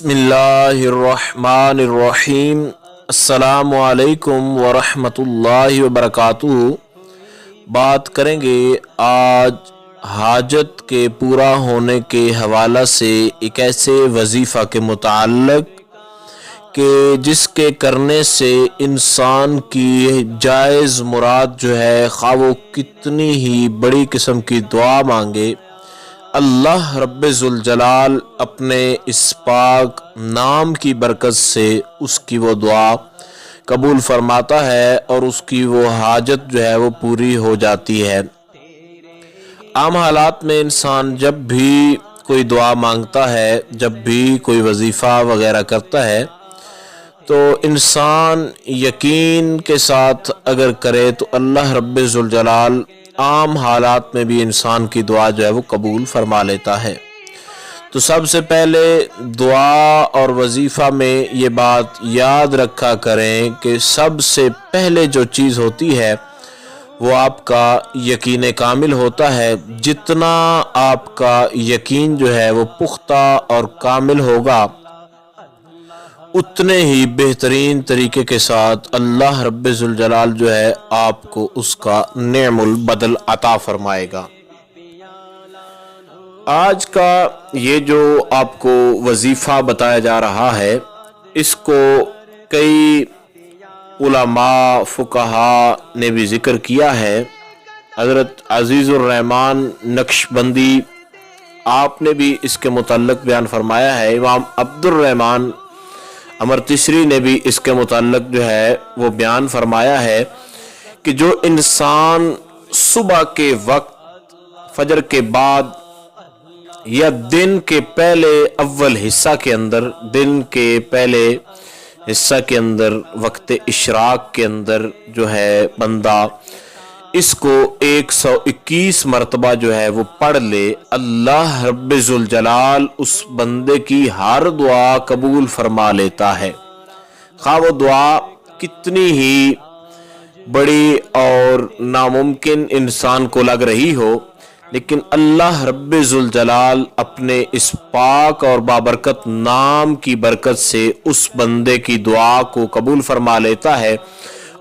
بسم اللہ الرحمن الرحیم۔ السلام علیکم ورحمۃ اللہ وبرکاتہ۔ بات کریں گے آج حاجت کے پورا ہونے کے حوالہ سے ایک ایسے وظیفہ کے متعلق کہ جس کے کرنے سے انسان کی جائز مراد جو ہے خواہ وہ کتنی ہی بڑی قسم کی دعا مانگے، اللہ رب ذوالجلال اپنے اس پاک نام کی برکت سے اس کی وہ دعا قبول فرماتا ہے اور اس کی وہ حاجت جو ہے وہ پوری ہو جاتی ہے۔ عام حالات میں انسان جب بھی کوئی دعا مانگتا ہے، جب بھی کوئی وظیفہ وغیرہ کرتا ہے، تو انسان یقین کے ساتھ اگر کرے تو اللہ رب ذوالجلال عام حالات میں بھی انسان کی دعا جو ہے وہ قبول فرما لیتا ہے۔ تو سب سے پہلے دعا اور وظیفہ میں یہ بات یاد رکھا کریں کہ سب سے پہلے جو چیز ہوتی ہے وہ آپ کا یقین کامل ہوتا ہے۔ جتنا آپ کا یقین جو ہے وہ پختہ اور کامل ہوگا، اتنے ہی بہترین طریقے کے ساتھ اللہ رب ذوالجلال جو ہے آپ کو اس کا نعم البدل عطا فرمائے گا۔ آج کا یہ جو آپ کو وظیفہ بتایا جا رہا ہے، اس کو کئی علماء فقہا نے بھی ذکر کیا ہے۔ حضرت عزیز الرحمن نقشبندی آپ نے بھی اس کے متعلق بیان فرمایا ہے۔ امام عبد الرحمن امرتسری نے بھی اس کے متعلق جو ہے وہ بیان فرمایا ہے کہ جو انسان صبح کے وقت فجر کے بعد یا دن کے پہلے اول حصہ کے اندر، دن کے پہلے حصہ کے اندر، وقت اشراق کے اندر جو ہے بندہ اس کو 121 مرتبہ جو ہے وہ پڑھ لے، اللہ رب ذوالجلال اس بندے کی ہر دعا قبول فرما لیتا ہے، خواہ وہ دعا کتنی ہی بڑی اور ناممکن انسان کو لگ رہی ہو، لیکن اللہ رب ذوالجلال اپنے اس پاک اور بابرکت نام کی برکت سے اس بندے کی دعا کو قبول فرما لیتا ہے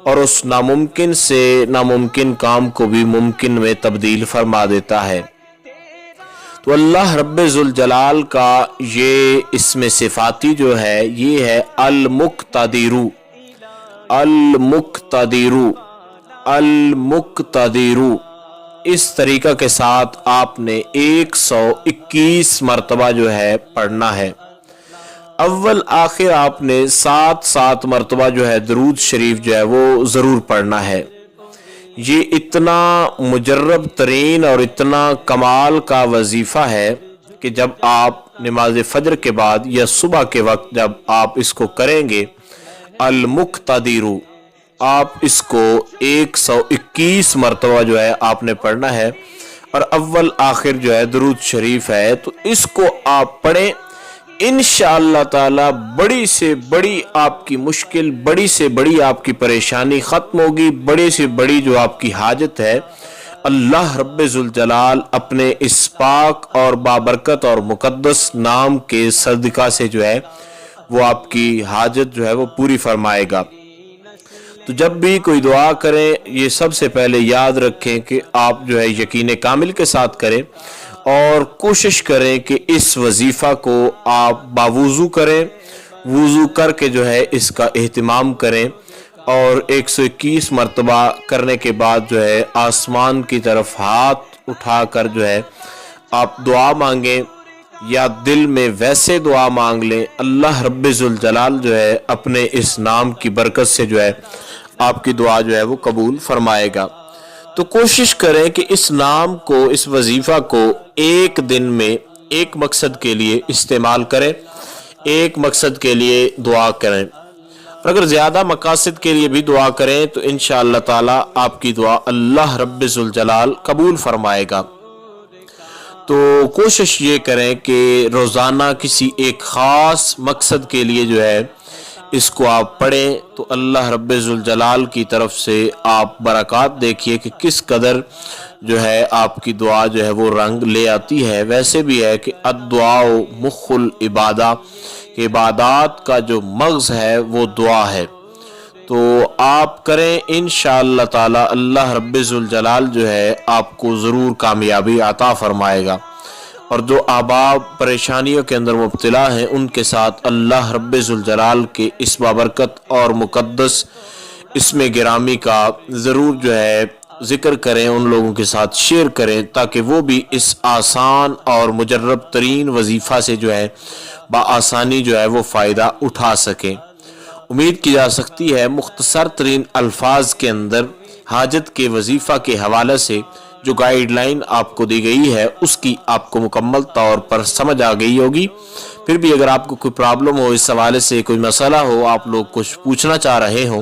اور اس ناممکن سے ناممکن کام کو بھی ممکن میں تبدیل فرما دیتا ہے۔ تو اللہ رب ذوالجلال کا یہ اسم صفاتی جو ہے یہ ہے المقتدر۔ المقتدر المقتدر اس طریقہ کے ساتھ آپ نے 121 مرتبہ جو ہے پڑھنا ہے۔ اول آخر آپ نے 7 مرتبہ جو ہے درود شریف جو ہے وہ ضرور پڑھنا ہے۔ یہ اتنا مجرب ترین اور اتنا کمال کا وظیفہ ہے کہ جب آپ نماز فجر کے بعد یا صبح کے وقت جب آپ اس کو کریں گے، المقتدر، آپ اس کو 121 مرتبہ جو ہے آپ نے پڑھنا ہے اور اول آخر جو ہے درود شریف ہے، تو اس کو آپ پڑھیں، انشاءاللہ تعالی بڑی سے بڑی آپ کی مشکل، بڑی سے بڑی آپ کی پریشانی ختم ہوگی، بڑی سے بڑی جو آپ کی حاجت ہے اللہ رب ذوالجلال اپنے اس پاک اور بابرکت اور مقدس نام کے صدقہ سے جو ہے وہ آپ کی حاجت جو ہے وہ پوری فرمائے گا۔ تو جب بھی کوئی دعا کریں یہ سب سے پہلے یاد رکھیں کہ آپ جو ہے یقین کامل کے ساتھ کریں اور کوشش کریں کہ اس وظیفہ کو آپ باوضو کریں، وضو کر کے جو ہے اس کا اہتمام کریں اور 121 مرتبہ کرنے کے بعد جو ہے آسمان کی طرف ہاتھ اٹھا کر جو ہے آپ دعا مانگیں یا دل میں ویسے دعا مانگ لیں، اللہ رب ذوالجلال جو ہے اپنے اس نام کی برکت سے جو ہے آپ کی دعا جو ہے وہ قبول فرمائے گا۔ تو کوشش کریں کہ اس نام کو، اس وظیفہ کو ایک دن میں ایک مقصد کے لیے استعمال کریں، ایک مقصد کے لیے دعا کریں، اور اگر زیادہ مقاصد کے لیے بھی دعا کریں تو انشاءاللہ تعالی آپ کی دعا اللہ رب ذوالجلال قبول فرمائے گا۔ تو کوشش یہ کریں کہ روزانہ کسی ایک خاص مقصد کے لیے جو ہے اس کو آپ پڑھیں، تو اللہ رب ذوالجلال کی طرف سے آپ برکات دیکھیے کہ کس قدر جو ہے آپ کی دعا جو ہے وہ رنگ لے آتی ہے۔ ویسے بھی ہے کہ الدعاء مخ العبادہ، کہ عبادات کا جو مغز ہے وہ دعا ہے، تو آپ کریں انشاءاللہ تعالی اللہ رب ذوالجلال جو ہے آپ کو ضرور کامیابی عطا فرمائے گا۔ اور جو احباب پریشانیوں کے اندر مبتلا ہیں ان کے ساتھ اللہ رب ذوالجلال کے اس بابرکت اور مقدس اسم گرامی کا ضرور جو ہے ذکر کریں، ان لوگوں کے ساتھ شیئر کریں تاکہ وہ بھی اس آسان اور مجرب ترین وظیفہ سے جو ہے بآسانی جو ہے وہ فائدہ اٹھا سکیں۔ امید کی جا سکتی ہے مختصر ترین الفاظ کے اندر حاجت کے وظیفہ کے حوالے سے جو گائیڈ لائن آپ کو دی گئی ہے اس کی آپ کو مکمل طور پر سمجھ آ گئی ہوگی۔ پھر بھی اگر آپ کو کوئی پرابلم ہو، اس حوالے سے کوئی مسئلہ ہو، آپ لوگ کچھ پوچھنا چاہ رہے ہوں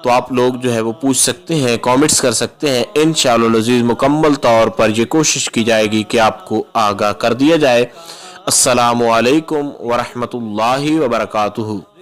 تو آپ لوگ جو ہے وہ پوچھ سکتے ہیں، کامنٹس کر سکتے ہیں۔ انشاءاللہ العزیز مکمل طور پر یہ کوشش کی جائے گی کہ آپ کو آگاہ کر دیا جائے۔ السلام علیکم ورحمۃ اللہ وبرکاتہ۔